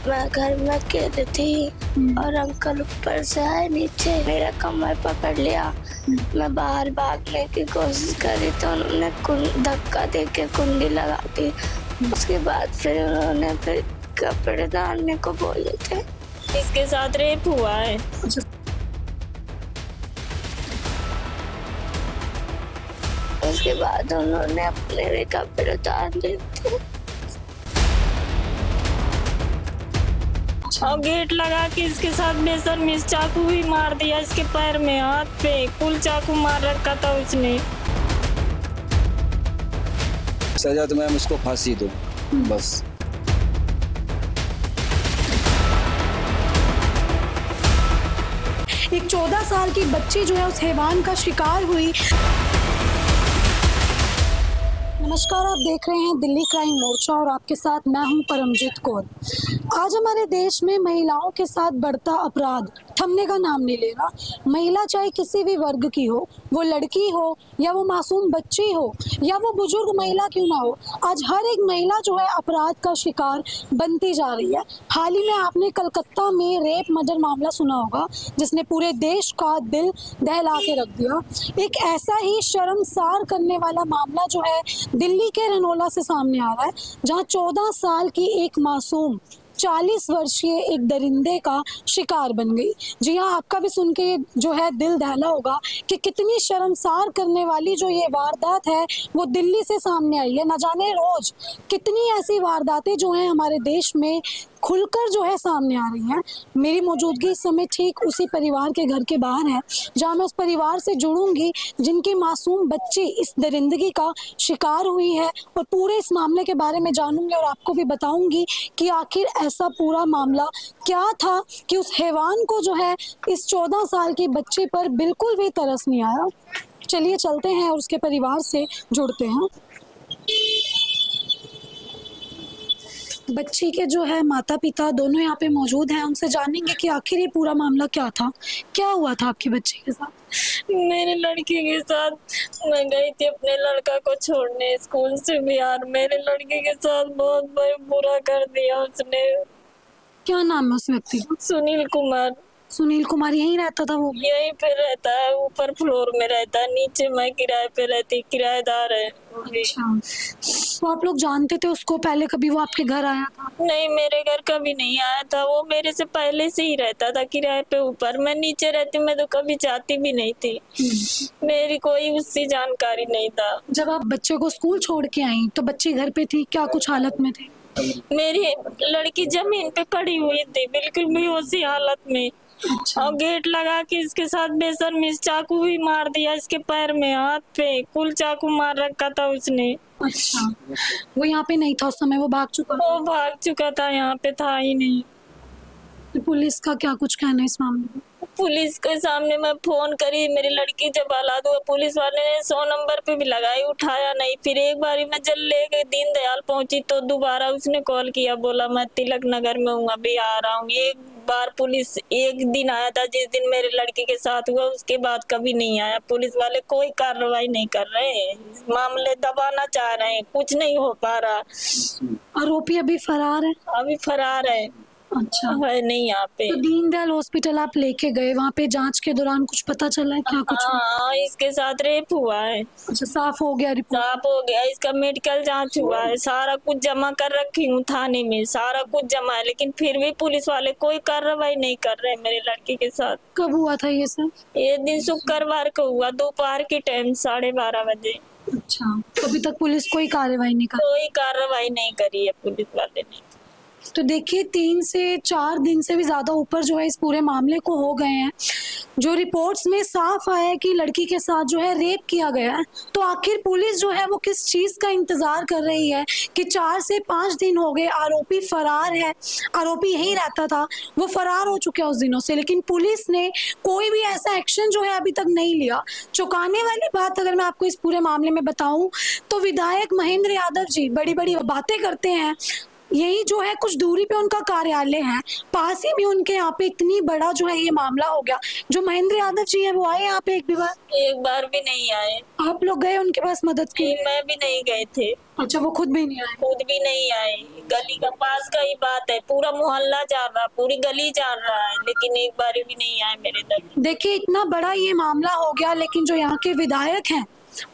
मैं घर में अकेली थी और अंकल ऊपर से आए नीचे, मेरा कमर पकड़ लिया। मैं बाहर भागने की कोशिश करी तो उन्होंने धक्का दे के कुंडी लगा दी। उसके बाद फिर उन्होंने कपड़े डालने को बोले थे। इसके साथ रेप हुआ है। उसके बाद उन्होंने अपने भी कपड़े उतार लिए थे और गेट लगा के इसके साथ बेशर्मी चाकू भी मार दिया। इसके पैर में, हाथ पे कुल चाकू मार रखा था उसने। सजा तो मैम उसको फांसी दो बस। एक 14 साल की बच्ची जो है उस हैवान का शिकार हुई। नमस्कार, आप देख रहे हैं दिल्ली क्राइम मोर्चा और आपके साथ मैं हूं परमजीत कौर। आज हमारे देश में महिलाओं के साथ बढ़ता अपराध थमने का नाम नहीं ले रहा। महिला चाहे किसी भी वर्ग की हो, वो लड़की हो या वो मासूम बच्ची हो या वो बुजुर्ग महिला क्यों ना हो, आज हर एक महिला जो है अपराध का शिकार बनती जा रही है। हाल ही में आपने कलकत्ता में रेप मर्डर मामला सुना होगा जिसने पूरे देश का दिल दहला के रख दिया। एक ऐसा ही शर्मसार करने वाला मामला जो है दिल्ली के रनौला से सामने आ रहा है, जहां 14 साल की एक मासूम 40 वर्षीय एक दरिंदे का शिकार बन गई। जी हाँ, आपका भी सुन के जो है दिल दहला होगा कि कितनी शर्मसार करने वाली जो ये वारदात है वो दिल्ली से सामने आई है। न जाने रोज कितनी ऐसी वारदातें जो हैं हमारे देश में खुलकर जो है सामने आ रही हैं। मेरी मौजूदगी इस समय ठीक उसी परिवार के घर के बाहर है जहां मैं उस परिवार से जुड़ूंगी जिनकी मासूम बच्ची इस दरिंदगी का शिकार हुई है और पूरे इस मामले के बारे में जानूंगी और आपको भी बताऊंगी कि आखिर ऐसा पूरा मामला क्या था कि उस हैवान को जो है इस 14 साल की बच्ची पर बिल्कुल भी तरस नहीं आया। चलिए चलते हैं और उसके परिवार से जुड़ते हैं। बच्ची के जो है माता पिता दोनों यहाँ पे मौजूद हैं, उनसे जानेंगे कि आखिर ये पूरा मामला क्या था, क्या हुआ था आपकी बच्ची के साथ। मेरे लड़की के साथ मैं गई थी अपने लड़का को छोड़ने स्कूल से बिहार। मेरे लड़के के साथ बहुत बुरा कर दिया उसने। क्या नाम है उस व्यक्ति का? सुनील कुमार। सुनील कुमार यहीं रहता था वो? यहीं पे रहता है, ऊपर फ्लोर में रहता है, नीचे मैं किराए पे रहती, किराएदार है। अच्छा, तो आप लोग जानते थे उसको? पहले कभी वो आपके घर आया था? नहीं, मेरे घर कभी नहीं आया था। वो मेरे से पहले से ही रहता था किराए पे ऊपर। मैं नीचे रहती, मैं तो कभी जाती भी नहीं थी। मेरी कोई उससे जानकारी नहीं था। जब आप बच्चे को स्कूल छोड़ के आई तो बच्ची घर पे थी? क्या कुछ हालत में थी? मेरी लड़की जमीन पे पड़ी हुई थी, बिल्कुल बेहोशी हालत में। अच्छा। और गेट लगा के इसके साथ बेशर्मी चाकू भी मार दिया। इसके पैर में, हाथ पे कुल चाकू मार रखा था उसने। अच्छा, वो यहाँ पे नहीं था उस समय? वो भाग चुका? वो भाग चुका था, यहाँ पे था ही नहीं। तो पुलिस का क्या कुछ कहना है इस मामले में? पुलिस के सामने मैं फोन करी, मेरी लड़की जब हालात हुआ, पुलिस वाले ने 100 नंबर पे भी लगाई, उठाया नहीं। फिर एक बार मैं जब लेके दीनदयाल पहुंची तो दोबारा उसने कॉल किया, बोला मैं तिलक नगर में हूँ, अभी आ रहा हूँ। एक बार पुलिस एक दिन आया था जिस दिन मेरे लड़के के साथ हुआ, उसके बाद कभी नहीं आया। पुलिस वाले कोई कार्रवाई नहीं कर रहे हैं, मामले दबाना चाह रहे हैं, कुछ नहीं हो पा रहा। आरोपी अभी फरार है? अभी फरार है। अच्छा, है नहीं यहाँ पे। तो दीनदयाल हॉस्पिटल आप लेके गए, वहाँ पे जांच के दौरान कुछ पता चला है? क्या कुछ? हाँ, इसके साथ रेप हुआ है। अच्छा, साफ हो गया रिपोर्ट? साफ हो गया, इसका मेडिकल जांच हुआ है, सारा कुछ जमा कर रखी हूँ थाने में, सारा कुछ जमा है, लेकिन फिर भी पुलिस वाले कोई कार्रवाई नहीं कर रहे मेरे लड़के के साथ। कब हुआ था ये सब? ये दिन शुक्रवार को हुआ, दोपहर के टाइम 12:30 बजे। अच्छा, तो अभी तक पुलिस कोई कार्रवाई नहीं कर? कोई कार्रवाई नहीं करी है पुलिस वाले ने। तो देखिए 3 से 4 दिन से भी ज़्यादा ऊपर जो है इस पूरे मामले को हो गए हैं। जो रिपोर्ट्स में साफ आया है कि लड़की के साथ जो है रेप किया गया है, तो आखिर पुलिस जो है वो किस चीज़ का इंतज़ार कर रही है कि 4 से 5 दिन हो गए, आरोपी फरार है। आरोपी यहीं रहता था, वो फरार हो चुका है उस दिनों से, लेकिन पुलिस ने कोई भी ऐसा एक्शन जो है अभी तक नहीं लिया। चौंकाने वाली बात अगर मैं आपको इस पूरे मामले में बताऊं तो विधायक महेंद्र यादव जी बड़ी बड़ी बातें करते हैं, यही जो है कुछ दूरी पे उनका कार्यालय है, पास ही में उनके यहाँ पे इतनी बड़ा जो है ये मामला हो गया। जो महेंद्र यादव जी है वो आए यहाँ पे एक बार भी नहीं आए। आप लोग गए उनके पास मदद की? मैं भी नहीं गए थे। अच्छा, वो खुद भी नहीं आए? खुद भी नहीं आए, गली का पास का ही बात है, पूरा मोहल्ला जान रहा, पूरी गली जान रहा है, लेकिन एक बार भी नहीं आए मेरे तक। देखिए इतना बड़ा ये मामला हो गया, लेकिन जो यहाँ के विधायक हैं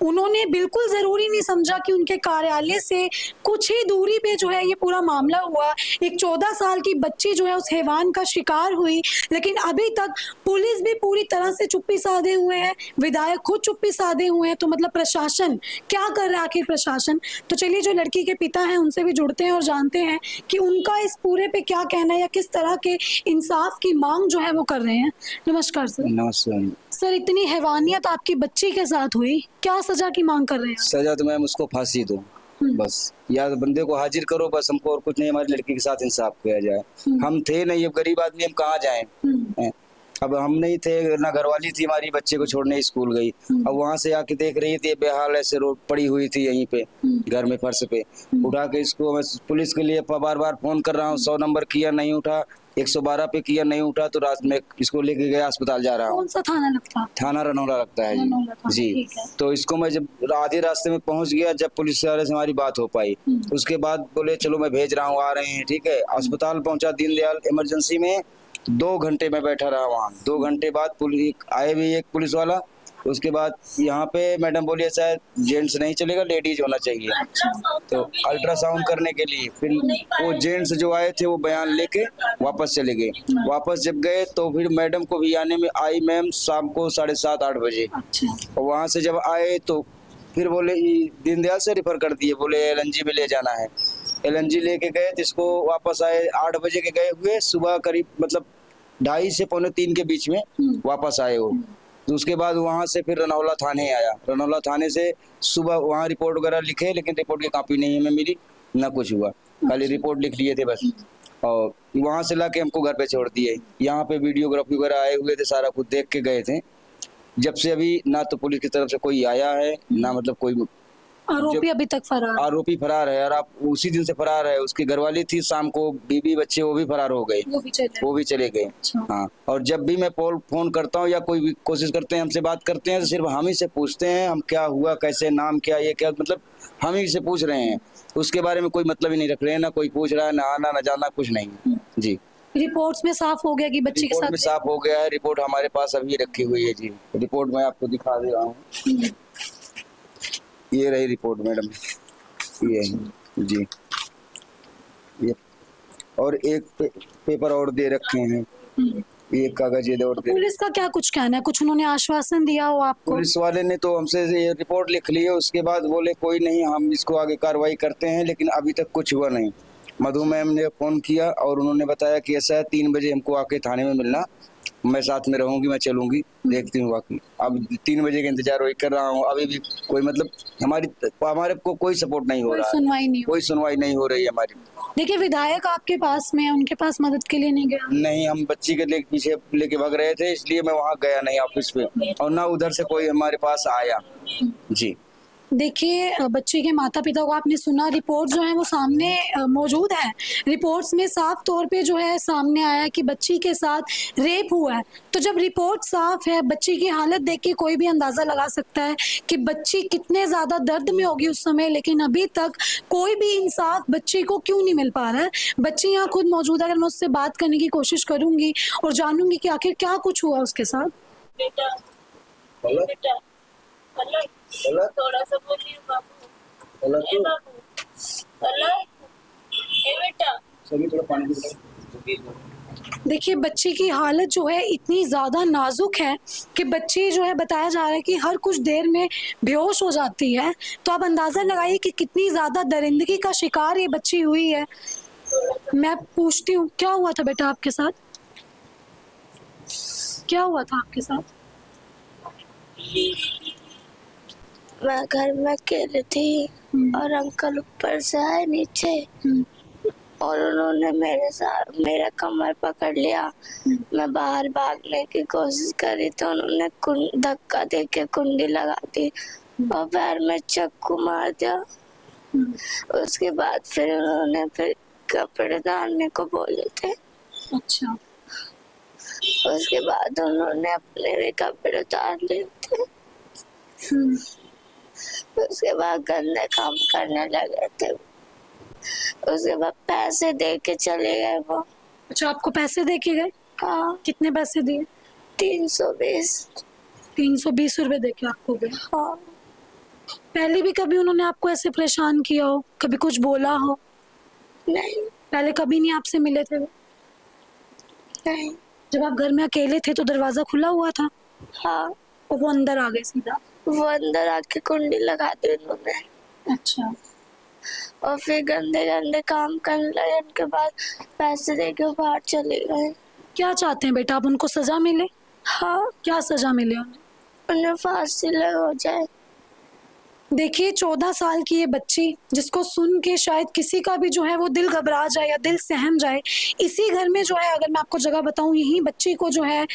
उन्होंने बिल्कुल जरूरी नहीं समझा कि उनके कार्यालय से कुछ ही दूरी पे जो है ये पूरा मामला हुआ। एक 14 साल की बच्ची जो है उस हैवान का शिकार हुई, लेकिन अभी तक पुलिस भी पूरी तरह से चुप्पी साधे हुए है, विधायक खुद चुप्पी साधे हुए हैं। तो मतलब प्रशासन क्या कर रहा है आखिर प्रशासन? तो चलिए जो लड़की के पिता हैं उनसे भी जुड़ते हैं और जानते हैं कि उनका इस पूरे पे क्या कहना है या किस तरह के इंसाफ की मांग जो है वो कर रहे हैं। नमस्कार सर। नमस्कार सर, इतनी हैवानियत आपकी बच्ची के साथ हुई, क्या सजा की मांग कर रहे हैं? सजा तो मैम उसको फांसी दो बस, या तो बंदे को हाजिर करो बस, हमको और कुछ नहीं, हमारी लड़की के साथ इंसाफ किया जाए। हम थे नहीं, अब गरीब आदमी हम कहाँ जाएं? अब हम नहीं थे ना, घरवाली थी हमारी, बच्चे को छोड़ने स्कूल गई। अब वहां से आके देख रही थी बेहाल ऐसे रोड पड़ी हुई थी यहीं पे घर में फर्श पे, उठा के इसको मैं पुलिस के लिए बार बार फोन कर रहा हूँ, 100 नंबर किया नहीं उठा, 112 पे किया नहीं उठा, तो रात में इसको लेके गया अस्पताल जा रहा हूँ। कौन सा थाना लगता है? थाना रनौला लगता है रनौला थाना, जी। ठीक है। तो इसको मैं जब आधे रास्ते में पहुंच गया, जब पुलिस वाले से हमारी बात हो पाई, उसके बाद बोले चलो मैं भेज रहा हूँ, आ रहे हैं, ठीक है। अस्पताल पहुंचा दीनदयाल इमरजेंसी में, 2 घंटे में बैठा रहा वहाँ। 2 घंटे बाद पुलिस आए भी, एक पुलिस वाला। उसके बाद यहाँ पे मैडम बोली शायद जेंट्स नहीं चलेगा, लेडीज होना चाहिए, तो अल्ट्रासाउंड करने के लिए फिर वो जेंट्स जो आए थे वो बयान लेके वापस चले गए। वापस जब गए तो फिर मैडम को भी आने में आई मैम शाम को 7:30-8 बजे। अच्छा। और वहाँ से जब आए तो फिर बोले दीनदयाल से रिफर कर दिए, बोले LNG में ले जाना है। LNG लेके गए तो इसको वापस आए, 8 बजे के गए हुए, सुबह करीब मतलब 2:30 से 2:45 के बीच में वापस आए वो। तो उसके बाद वहाँ से फिर रनौला थाने आया। रनौला थाने से सुबह वहाँ रिपोर्ट वगैरह लिखे, लेकिन रिपोर्ट की कॉपी नहीं हमें मिली, ना कुछ हुआ, खाली रिपोर्ट लिख लिए थे बस। और वहाँ से लाके हमको घर पे छोड़ दिए। यहाँ पे वीडियोग्राफी वगैरह आए हुए थे, सारा कुछ देख के गए थे। जब से अभी ना तो पुलिस की तरफ से कोई आया है, ना मतलब कोई आरोपी अभी तक फरार? आरोपी फरार है, और आप उसी दिन से फरार है। उसकी घरवाली थी, शाम को बीबी बच्चे वो भी फरार हो गए, वो भी चले गए। अच्छा। हाँ, और जब भी मैं फोन करता हूँ या कोई भी कोशिश करते हैं हमसे बात करते हैं, तो सिर्फ हम ही से पूछते हैं हम क्या हुआ, कैसे, नाम क्या, ये क्या, मतलब हम ही से पूछ रहे हैं। उसके बारे में कोई मतलब ही नहीं रख रहे हैं, ना कोई पूछ रहा है, ना आना ना जाना, कुछ नहीं जी। रिपोर्ट्स में साफ हो गया कि बच्चे के रिपोर्ट में साथ? साफ हो गया है, रिपोर्ट हमारे पास अभी रखी हुई है जी। रिपोर्ट मैं आपको दिखा दे रहा हूँ, ये रही रिपोर्ट मैडम, ये है जी। ये और एक पेपर और दे रखे हैं, एक कागज ये और दे। पुलिस का क्या कुछ कहना है? कुछ उन्होंने आश्वासन दिया हो आपको? पुलिस वाले ने तो हमसे ये रिपोर्ट लिख ली है, उसके बाद बोले कोई नहीं, हम इसको आगे कार्रवाई करते हैं, लेकिन अभी तक कुछ हुआ नहीं। मधु मैम ने फोन किया और उन्होंने बताया कि ऐसा है 3 बजे हमको आके थाने में मिलना, मैं साथ में रहूंगी, मैं चलूंगी, देखती हूँ बाकी। अब 3 बजे का इंतजार वही कर रहा हूँ, अभी भी कोई मतलब हमारे को कोई सपोर्ट नहीं हो रहा है, सुनवाई नहीं हो? कोई सुनवाई नहीं हो रही है हमारी। देखिए विधायक आपके पास में है, उनके पास मदद के लिए नहीं गया? नहीं, हम बच्ची के पीछे लेके भाग रहे थे, इसलिए मैं वहाँ गया नहीं ऑफिस पे, और ना उधर से कोई हमारे पास आया जी। देखिए बच्चे के माता पिता को आपने सुना, रिपोर्ट जो है वो सामने मौजूद है। रिपोर्ट्स में साफ तौर पे जो है सामने आया कि बच्ची के साथ रेप हुआ है। तो जब रिपोर्ट साफ है, बच्ची की हालत देख के कोई भी अंदाजा लगा सकता है कि बच्ची कितने ज्यादा दर्द में होगी उस समय, लेकिन अभी तक कोई भी इंसाफ बच्ची को क्यों नहीं मिल पा रहा है। बच्ची यहाँ खुद मौजूद है, अगर मैं उससे बात करने की कोशिश करूंगी और जानूंगी कि आखिर क्या कुछ हुआ उसके साथ। बेटा बेटा हेलो, थोड़ा सा बोलिए बाबू। ए बाबू, हेलो, ए बेटा, सभी थोड़ा पानी की। देखिए बच्ची की हालत जो है इतनी ज़्यादा नाजुक है कि बच्ची जो है बताया जा रहा है कि हर कुछ देर में बेहोश हो जाती है। तो आप अंदाज़ा लगाइए कि कितनी ज़्यादा दरिंदगी का शिकार ये बच्ची हुई है। मैं पूछती हूँ, क्या हुआ था बेटा आपके साथ? क्या हुआ था आपके साथ? मैं घर में अकेली थी और अंकल ऊपर से आए नीचे और उन्होंने मेरा कमर पकड़ लिया। मैं बाहर भागने की कोशिश करी तो उन्होंने धक्का दे के कुंडी लगा दी और पैर में चाकू मार दिया। उसके बाद फिर उन्होंने कपड़े डालने को बोले थे। अच्छा। उसके बाद उन्होंने अपने भी कपड़े उतार लिए थे। उसके बाद गंदे काम करने लगे थे। उसके बाद पैसे दे के चले गए वो। अच्छा, आपको पैसे दे के गए? हाँ, कितने पैसे दिए? 320। 320 रुपए दे के आपको गए? हाँ, पहले भी कभी उन्होंने आपको ऐसे परेशान किया हो, कभी कुछ बोला हो? नहीं पहले कभी नहीं आपसे मिले थे वो? नहीं। जब आप घर में अकेले थे तो दरवाजा खुला हुआ था हाँ, और वो अंदर आ गए सीधा? वो अंदर आके कुंडी लगा दी उन्होंने अच्छा। और फिर गंदे गंदे काम करने लगे। उनके बाद पैसे दे के वो बाहर चले गए। क्या चाहते हैं बेटा, आप उनको सजा मिले? हाँ, क्या सजा मिले उन्हें? उन्हें फांसी हो जाए। देखिए, 14 साल की ये बच्ची, जिसको सुन के शायद किसी का भी जो है वो दिल घबरा जाए या दिल सहम जाए। इसी घर में जो है, अगर मैं आपको जगह बताऊं, यही बच्ची को जो है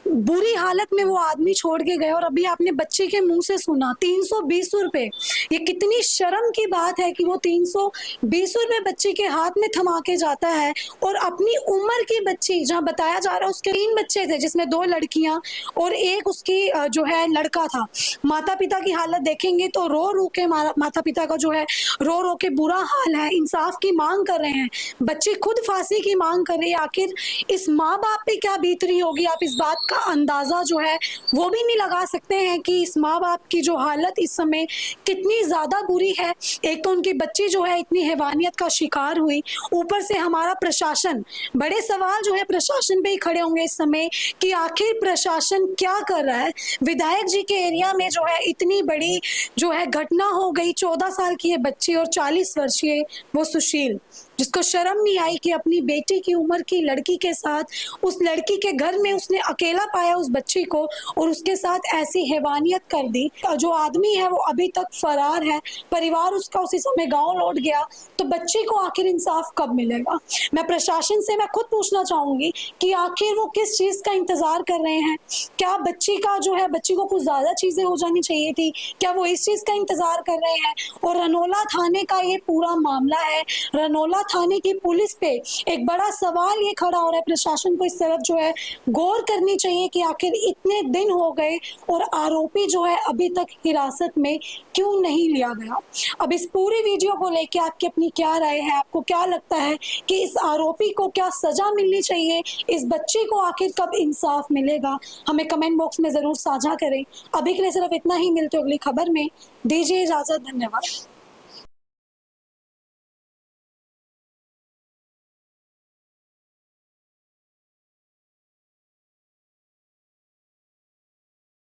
बुरी हालत में वो आदमी छोड़ के गए। और अभी आपने बच्ची के मुंह से सुना 320 रुपए। ये कितनी शर्म की बात है कि वो 320 रुपए बच्ची के हाथ में थमा के जाता है। और अपनी उम्र की बच्ची, जहाँ बताया जा रहा है उसके 3 बच्चे थे, जिसमें 2 लड़कियां और एक उसकी जो है लड़का था। माता पिता की हालत देखेंगे तो रो रो के माता पिता का जो है रो रो के बुरा हाल है। इंसाफ की मांग कर रहे हैं, बच्ची खुद फांसी की मांग कर रही है। आखिर इस माँ बाप पे क्या बीत रही होगी, आप इस बात का अंदाजा जो है वो भी नहीं लगा सकते हैं कि इस माँ बाप की जो हालत इस समय कितनी ज्यादा बुरी है। एक तो उनकी बच्ची जो है इतनी हैवानियत का शिकार हुई, ऊपर से हमारा प्रशासन, बड़े सवाल जो है प्रशासन पे ही खड़े होंगे इस समय कि आखिर प्रशासन क्या कर रहा है। विधायक जी के एरिया में जो है इतनी बड़ी जो है घटना हो गई। 14 साल की ये बच्ची और 40 वर्षीय वो सुशील, जिसको शर्म नहीं आई कि अपनी बेटी की उम्र की लड़की के साथ, उस लड़की के घर में उसने अकेला पाया उस बच्ची को और उसके साथ ऐसी हैवानियत कर दी। जो आदमी है वो अभी तक फरार है। परिवार उसका उसी समय गांव लौट गया। तो बच्ची को आखिर इंसाफ कब मिलेगा? मैं प्रशासन से मैं खुद पूछना चाहूंगी कि आखिर वो किस चीज का इंतजार कर रहे हैं। क्या बच्ची का जो है, बच्ची को कुछ ज्यादा चीजें हो जानी चाहिए थी, क्या वो इस चीज का इंतजार कर रहे हैं? और रनोला थाने का ये पूरा मामला है। रनोला थाने की पुलिस पे एक बड़ा सवाल ये खड़ा हो रहा है। प्रशासन को इस तरफ जो है गौर करनी चाहिए कि आखिर इतने दिन हो गए और आरोपी जो है अभी तक हिरासत में क्यों नहीं लिया गया। अब इस पूरी वीडियो को लेके आपकी अपनी क्या राय है? आपको क्या लगता है कि इस आरोपी को क्या सजा मिलनी चाहिए? इस बच्ची को आखिर कब इंसाफ मिलेगा? हमें कमेंट बॉक्स में जरूर साझा करें। अभी के लिए सिर्फ इतना ही, मिलते अगली खबर में। दीजिए इजाजत, धन्यवाद।